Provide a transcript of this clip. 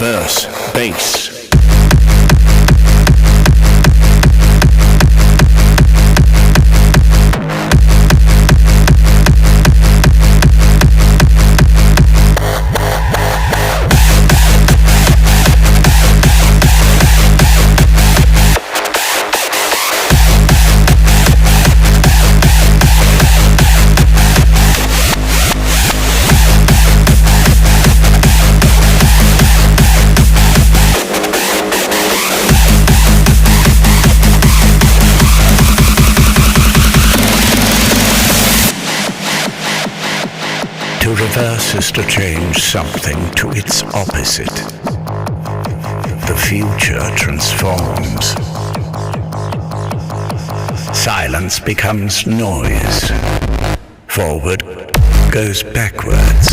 Reverse bass. To reverse is to change something to its opposite. The future transforms. Silence becomes noise. Forward goes backwards.